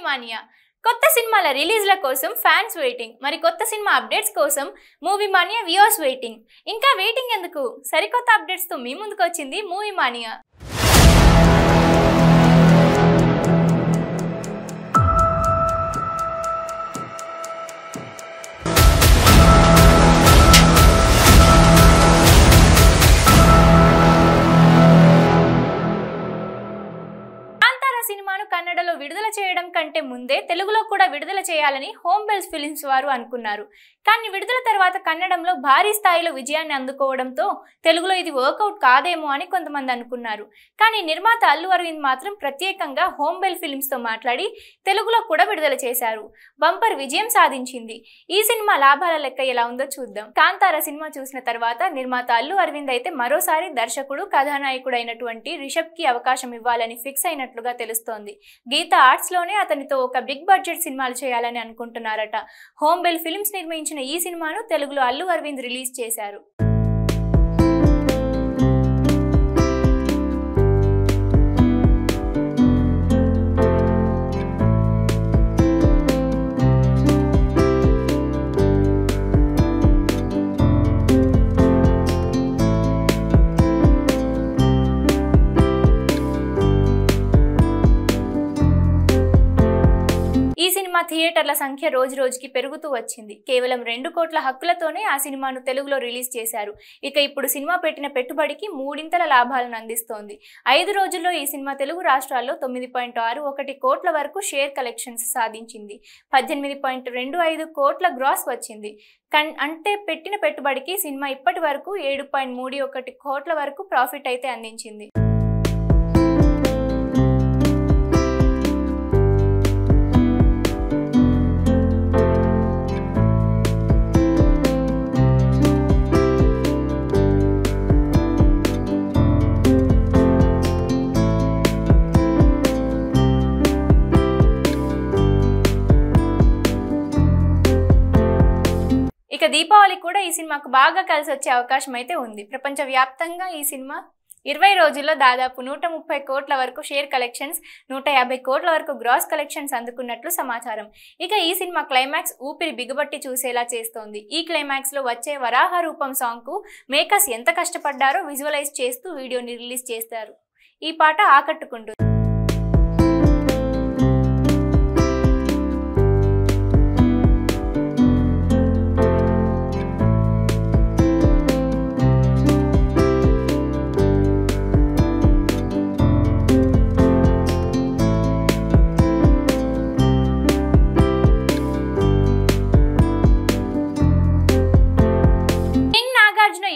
Mania కొత్త సినిమాల రిలీజ్ల కోసం ఫ్యాన్స్ వెయిటింగ్. మరి కొత్త సినిమా అప్డేట్స్ కోసం మూవీ మానియా వ్యూవర్స్ వెయిటింగ్. ఇంకా వెయిటింగ్ ఎందుకు? సరికొత్త అప్డేట్స్ తో మీ ముందుకు వచ్చింది మూవీ మానియా. సినిమాను కన్నడలో విడుదల చేయడం కంటే ముందే తెలుగులో కూడా విడుదల చేయాలని హోమ్ బెల్స్ ఫిలిమ్స్ వారు అనుకున్నారు. కానీ విడుదల తర్వాత కన్నడంలో భారీ స్థాయిలో విజయాన్ని అందుకోవడంతో తెలుగులో ఇది వర్కౌట్ కాదేమో అని కొంతమంది అనుకున్నారు. కానీ నిర్మాత అల్లు అరవింద్ మాత్రం ప్రత్యేకంగా హోమ్ బెల్ ఫిలిమ్స్ తో మాట్లాడి తెలుగులో కూడా విడుదల చేశారు. బంపర్ విజయం సాధించింది. ఈ సినిమా లాభాల లెక్క ఎలా ఉందో చూద్దాం. కాంతార సినిమా చూసిన తర్వాత నిర్మాత అల్లు అరవింద్ అయితే మరోసారి దర్శకుడు కథానాయకుడు అయినటువంటి రిషబ్ కి అవకాశం ఇవ్వాలని ఫిక్స్ అయినట్లుగా తెలుస్తోంది. గీత ఆర్ట్స్ లోనే అతనితో ఒక బిగ్ బడ్జెట్ సినిమాలు చేయాలని అనుకుంటున్నారట. హోమ్ బెల్ ఫిల్మ్స్ నిర్మించిన ఈ సినిమాను తెలుగులో అల్లు అరవింద్ రిలీజ్ చేశారు. ఈ సినిమా థియేటర్ల సంఖ్య రోజు రోజుకి పెరుగుతూ వచ్చింది. కేవలం 2 కోట్ల హక్కులతోనే ఆ సినిమాను తెలుగులో రిలీజ్ చేశారు. ఇక ఇప్పుడు సినిమా పెట్టిన పెట్టుబడికి 3 లాభాలను అందిస్తోంది. 5 రోజుల్లో ఈ సినిమా తెలుగు రాష్ట్రాల్లో 9.61 కోట్ల వరకు షేర్ కలెక్షన్స్ సాధించింది. 18.25 కోట్ల గ్రాస్ వచ్చింది. అంటే పెట్టిన పెట్టుబడికి సినిమా ఇప్పటి వరకు 7.31 కోట్ల వరకు ప్రాఫిట్ అయితే అందించింది. ఇక దీపావళి కూడా ఈ సినిమాకు బాగా కలిసి వచ్చే అవకాశం అయితే ఉంది. ప్రపంచవ్యాప్తంగా ఈ సినిమా 20 రోజుల్లో దాదాపు 130 కోట్ల వరకు షేర్ కలెక్షన్స్, 150 కోట్ల వరకు గ్రాస్ కలెక్షన్స్ అందుకున్నట్లు సమాచారం. ఇక ఈ సినిమా క్లైమాక్స్ ఊపిరి బిగబట్టి చూసేలా చేస్తోంది. ఈ క్లైమాక్స్ లో వచ్చే వరాహ రూపం సాంగ్ కు మేకర్స్ ఎంత కష్టపడ్డారో విజువలైజ్ చేస్తూ వీడియోని రిలీజ్ చేస్తారు. ఈ పాట ఆకట్టుకుంటుంది.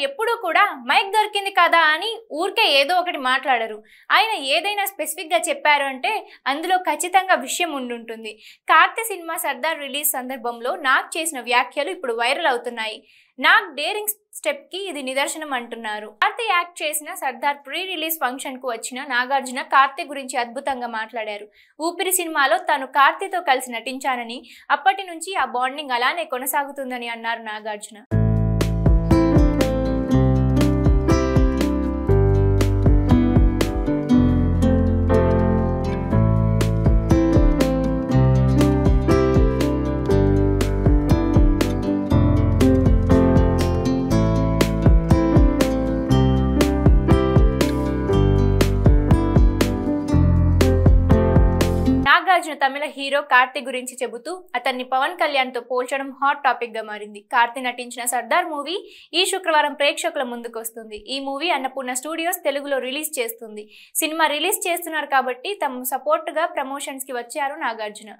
ఎప్పుడూ కూడా మైక్ దొరికింది కదా అని ఊరికే ఏదో ఒకటి మాట్లాడరు. ఆయన ఏదైనా స్పెసిఫిక్ గా చెప్పారు అంటే అందులో ఖచ్చితంగా విషయం ఉండుంటుంది. కార్తీ సినిమా సర్దార్ రిలీజ్ సందర్భంలో నాగ్ చేసిన వ్యాఖ్యలు ఇప్పుడు వైరల్ అవుతున్నాయి. నాగ్ డేరింగ్ స్టెప్ కి ఇది నిదర్శనం అంటున్నారు. కార్తీ యాక్ట్ చేసిన సర్దార్ ప్రీ రిలీజ్ ఫంక్షన్ కు వచ్చిన నాగార్జున కార్తీ గురించి అద్భుతంగా మాట్లాడారు. ఊపిరి సినిమాలో తాను కార్తీతో కలిసి నటించానని, అప్పటి నుంచి ఆ బాండింగ్ అలానే కొనసాగుతుందని అన్నారు నాగార్జున. నాగార్జున తమిళ హీరో కార్తీ గురించి చెబుతూ అతన్ని పవన్ కళ్యాణ్ తో పోల్చడం హాట్ టాపిక్ గా మారింది. కార్తీ నటించిన సర్దార్ మూవీ ఈ శుక్రవారం ప్రేక్షకుల ముందుకు వస్తుంది. ఈ మూవీ అన్నపూర్ణ స్టూడియోస్ తెలుగులో రిలీజ్ చేస్తుంది. సినిమా రిలీజ్ చేస్తున్నారు కాబట్టి తమ సపోర్ట్ గా ప్రమోషన్స్ కి వచ్చారు నాగార్జున.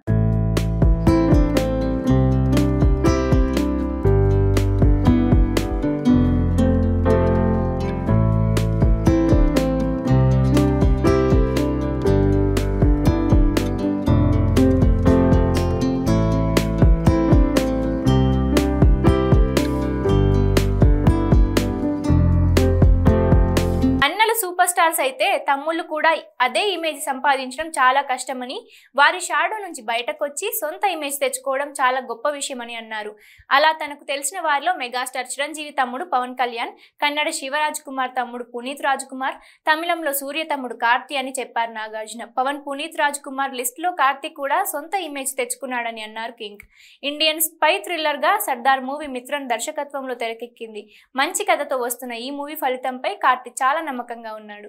సూపర్ స్టార్ స్టార్స్ అయితే తమ్ముళ్ళు కూడా అదే ఇమేజ్ సంపాదించడం చాలా కష్టమని, వారి షాడో నుంచి బయటకు వచ్చి సొంత ఇమేజ్ తెచ్చుకోవడం చాలా గొప్ప విషయమని అన్నారు. అలా తనకు తెలిసిన వారిలో మెగాస్టార్ చిరంజీవి తమ్ముడు పవన్ కళ్యాణ్, కన్నడ శివరాజ్ కుమార్ తమ్ముడు పునీత్ రాజ్ కుమార్, తమిళంలో సూర్య తమ్ముడు కార్తీ అని చెప్పారు నాగార్జున. పవన్ పునీత్ రాజ్ కుమార్ లిస్ట్ లో కార్తీ కూడా సొంత ఇమేజ్ తెచ్చుకున్నాడని అన్నారు కింగ్. ఇండియన్ స్పై థ్రిల్లర్ గా సర్దార్ మూవీ మిత్రన్ దర్శకత్వంలో తెరకెక్కింది. మంచి కథతో వస్తున్న ఈ మూవీ ఫలితంపై కార్తీ చాలా నమ్మకంగా ఉన్నాడు.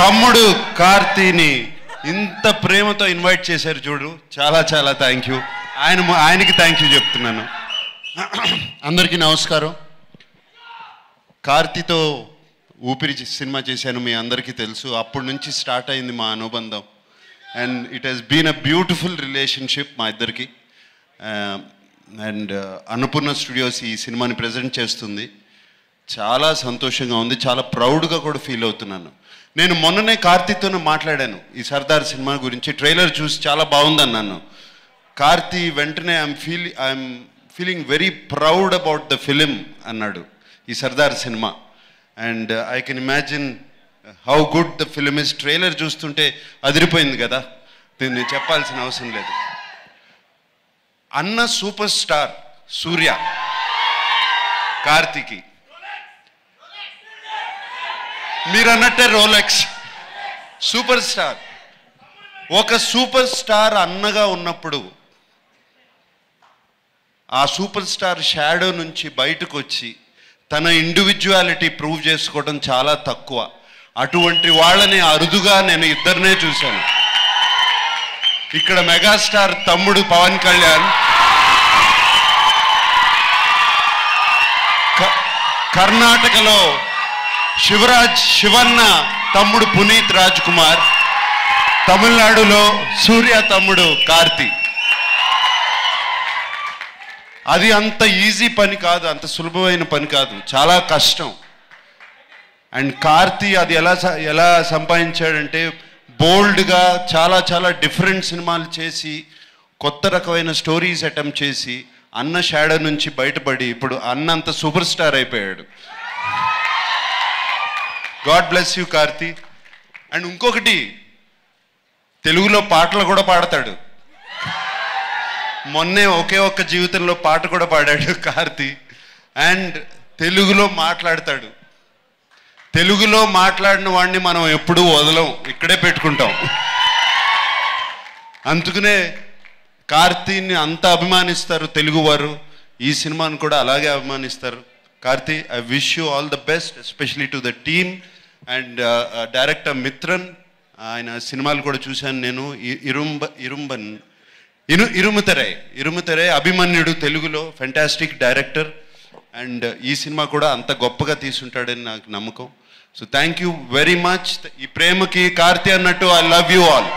తమ్ముడు కార్తీని ఇంత ప్రేమతో ఇన్వైట్ చేశారు చూడు, చాలా చాలా థ్యాంక్ యూ. ఆయనకి థ్యాంక్ యూ చెప్తున్నాను. అందరికీ నమస్కారం. కార్తీతో ఊపిరి సినిమా చేశాను, మీ అందరికీ తెలుసు. అప్పటి నుంచి స్టార్ట్ అయింది మా అనుబంధం. And it has been a beautiful relationship మా ఇద్దరికి. అండ్ అన్నపూర్ణ స్టూడియోస్ ఈ సినిమాని ప్రజెంట్ చేస్తుంది. చాలా సంతోషంగా ఉంది, చాలా ప్రౌడ్గా కూడా ఫీల్ అవుతున్నాను. నేను మొన్ననే కార్తీతోనే మాట్లాడాను ఈ సర్దార్ సినిమా గురించి. ట్రైలర్ చూసి చాలా బాగుందన్నాను. కార్తీ వెంటనే I'm feeling very proud about the film అన్నాడు, ఈ Sardar cinema. And I can imagine how good the film is. Trailer చూస్తుంటే అదిరిపోయింది కదా, దీన్ని చెప్పాల్సిన అవసరం లేదు. అన్న సూపర్ స్టార్ సూర్య కార్తీకి, మీరు అన్నట్టే రోలెక్స్ సూపర్ స్టార్. ఒక సూపర్ స్టార్ అన్నగా ఉన్నప్పుడు ఆ సూపర్ స్టార్ షాడో నుంచి బయటకు వచ్చి తన ఇండివిజువాలిటీ ప్రూవ్ చేసుకోవడం చాలా తక్కువ. అటువంటి వాళ్ళని అరుదుగా నేను ఇద్దరినే చూశాను. ఇక్కడ మెగాస్టార్ తమ్ముడు పవన్ కళ్యాణ్, కర్ణాటకలో శివన్న తమ్ముడు పునీత్ రాజ్ కుమార్, తమిళనాడులో సూర్య తమ్ముడు కార్తీ. అది అంత ఈజీ పని కాదు, అంత సులభమైన పని కాదు, చాలా కష్టం. అండ్ కార్తీ అది ఎలా సంపాదించాడంటే బోల్డ్గా చాలా చాలా డిఫరెంట్ సినిమాలు చేసి కొత్త రకమైన స్టోరీస్ అటెంప్ట్ చేసి అన్న షాడో నుంచి బయటపడి ఇప్పుడు అన్న అంత సూపర్ స్టార్ అయిపోయాడు. God bless you Karthi. And ఇంకొకటి, తెలుగులో పాటలు కూడా పాడతాడు. మొన్నే ఒకే ఒక్క జీవితంలో పాట కూడా పాడాడు కార్తీ. అండ్ తెలుగులో మాట్లాడతాడు. తెలుగులో మాట్లాడిన వాడిని మనం ఎప్పుడూ వదలం, ఇక్కడే పెట్టుకుంటాం. అందుకనే కార్తీని అంత అభిమానిస్తారు తెలుగువారు, ఈ సినిమాను కూడా అలాగే అభిమానిస్తారు. Karthi, I wish you all the best, especially to the team. And director Mithran, ఆయన సినిమాలు కూడా చూశాను నేను. ఇరుముతెరై అభిమన్యుడు తెలుగులో ఫెంటాస్టిక్ డైరెక్టర్. అండ్ ఈ సినిమా కూడా అంత గొప్పగా తీసుంటాడని నాకు నమ్మకం. So thank you very much. ఈ ప్రేమకి కార్తీ అన్నట్టు I love you all.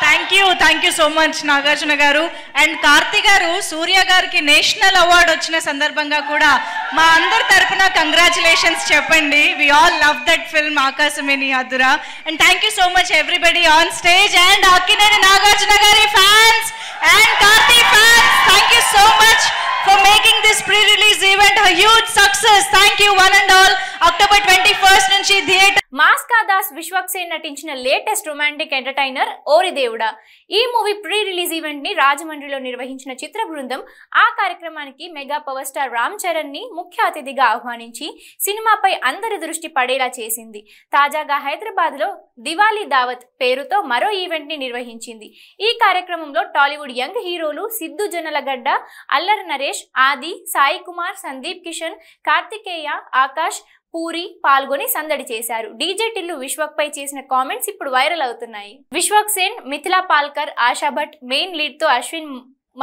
Thank you so much Nagarjuna garu. And Karthi గారు, సూర్య గారికి నేషనల్ అవార్డు వచ్చిన సందర్భంగా కూడా మా అందరి తరపున కంగ్రాచులేషన్స్ చెప్పండి. We all love that film Aakasam Nee Haddura. And thank you so much everybody on stage and Akkineni Nagarjuna గారి fans and Karthi fans, thank you so much for making this pre-release event a huge success. Thank you one and all. October 21st నుంచి theatre. మాస్కా Das Vishwaksen నటించిన latest romantic entertainer ఓరి దేవుడా. ఈ movie pre release event ని రాజమండ్రిలో నిర్వహించిన చిత్ర బృందం ఆ కార్యక్రమానికి mega power star Ram Charan ని ముఖ్య అతిథిగా ఆహ్వానించి సినిమాపై అందరి దృష్టి పడేలా చేసింది. తాజాగా హైదరాబాద్ లో దివాళీ దావత్ పేరుతో మరో ఈవెంట్ ని నిర్వహించింది. ఈ కార్యక్రమంలో టాలీవుడ్ యంగ్ హీరోలు సిద్ధు జొన్నలగడ్డ, అల్లరి నరేష్, ఆది, సాయి కుమార్, సందీప్ కిషన్, కార్తికేయ, ఆకాష్, పూరి పాల్గొని సందడి చేశారు. డీజే టిల్లు విశ్వక్ పై చేసిన కామెంట్స్ ఇప్పుడు వైరల్ అవుతున్నాయి. విశ్వక్ సేన్, మిథిలా పాల్కర్, ఆశా భట్ మెయిన్ లీడ్ తో అశ్విన్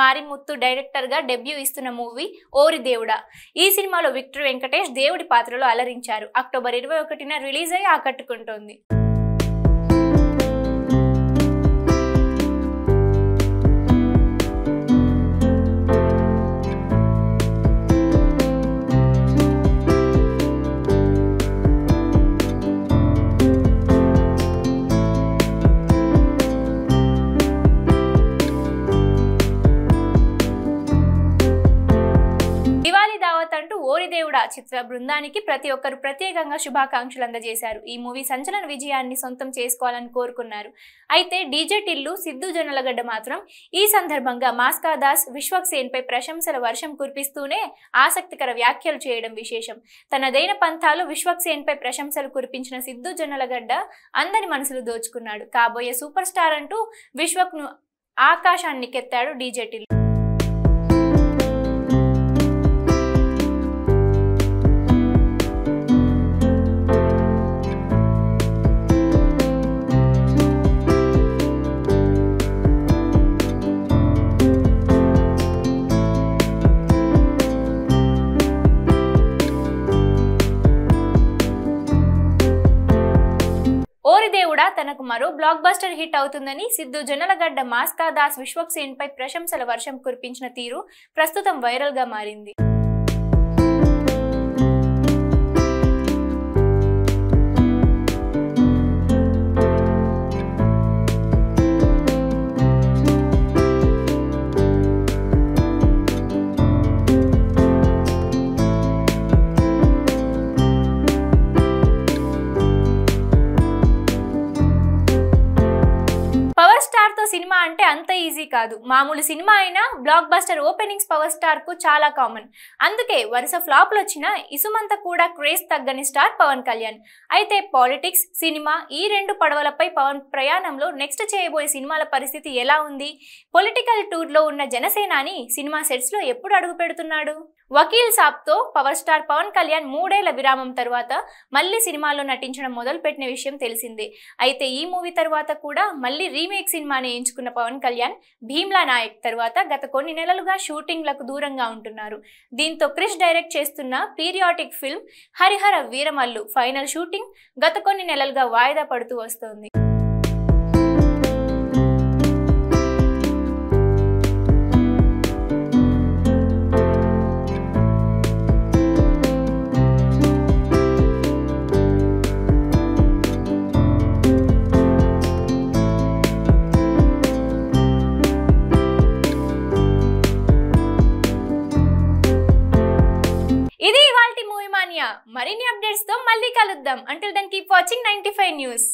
మారిముత్తు డైరెక్టర్ గా డెబ్యూ ఇస్తున్న మూవీ ఓరి దేవుడా. ఈ సినిమాలో విక్టర్ వెంకటేష్ దేవుడి పాత్రలో అలరించారు. అక్టోబర్ 21న రిలీజ్ అయ్యి ఆకట్టుకుంటోంది. దివాళీ చిత్ర బృందానికి ప్రతి ఒక్కరు ప్రత్యేకంగా శుభాకాంక్షలు అందజేశారు. ఈ మూవీ సంచలన విజయాన్ని సొంతం చేసుకోవాలని కోరుకున్నారు. అయితే డీజే టిల్లు, సిద్ధు జొన్నలగడ్డ మాత్రం ఈ సందర్భంగా మాస్కా దాస్, విశ్వక్ సేన్ పై ప్రశంసల వర్షం కురిపిస్తూనే ఆసక్తికర వ్యాఖ్యలు చేయడం విశేషం. తనదైన పంథాలు విశ్వక్ సేన్ పై ప్రశంసలు కురిపించిన సిద్ధు జొన్నలగడ్డ అందరి మనసులు దోచుకున్నాడు. కాబోయే సూపర్ స్టార్ అంటూ విశ్వక్ ను ఆకాశానికెత్తాడు డీజే టిల్లు. ఓరి దేవుడా తనకు మరో బ్లాక్ బస్టర్ హిట్ అవుతుందని సిద్ధు జొన్నలగడ్డ మాస్కా దాస్, విశ్వక్ సేన్ పై ప్రశంసల వర్షం కురిపించిన తీరు ప్రస్తుతం వైరల్ గా మారింది. పవర్ స్టార్ తో సినిమా అంటే అంత ఈజీ కాదు. మామూలు సినిమా అయినా block buster openings power star కు చాలా కామన్. అందుకే వరుస ఫ్లాప్లు వచ్చినా ఇసుమంతా కూడా క్రేజ్ తగ్గని స్టార్ పవన్ కళ్యాణ్. అయితే పాలిటిక్స్, సినిమా ఈ రెండు పడవలపై పవన్ ప్రయాణంలో నెక్స్ట్ చేయబోయే సినిమాల పరిస్థితి ఎలా ఉంది? పొలిటికల్ టూర్ లో ఉన్న జనసేనాని సినిమా సెట్స్ లో ఎప్పుడు అడుగు పెడుతున్నాడు? వకీల్ సాబ్ తో పవర్ స్టార్ పవన్ కళ్యాణ్ 3 ఏళ్ల విరామం తర్వాత మళ్ళీ సినిమాల్లో నటించడం మొదలుపెట్టిన విషయం తెలిసిందే. అయితే ఈ మూవీ తర్వాత కూడా మళ్ళీ రీమేక్ సినిమాని ఎంచుకున్న పవన్ కళ్యాణ్ భీమ్లా నాయక్ తర్వాత గత కొన్ని నెలలుగా షూటింగ్లకు దూరంగా ఉంటున్నారు. దీంతో క్రిష్ డైరెక్ట్ చేస్తున్న periodic film Harihara Veeramallu final shooting గత కొన్ని నెలలుగా వాయిదా పడుతూ వస్తోంది. ఇది ఇవాల్టి మూవీ మానియా. మరిన్ని అప్డేట్స్ తో మళ్ళీ కలుద్దాం. Until then keep watching 95 news.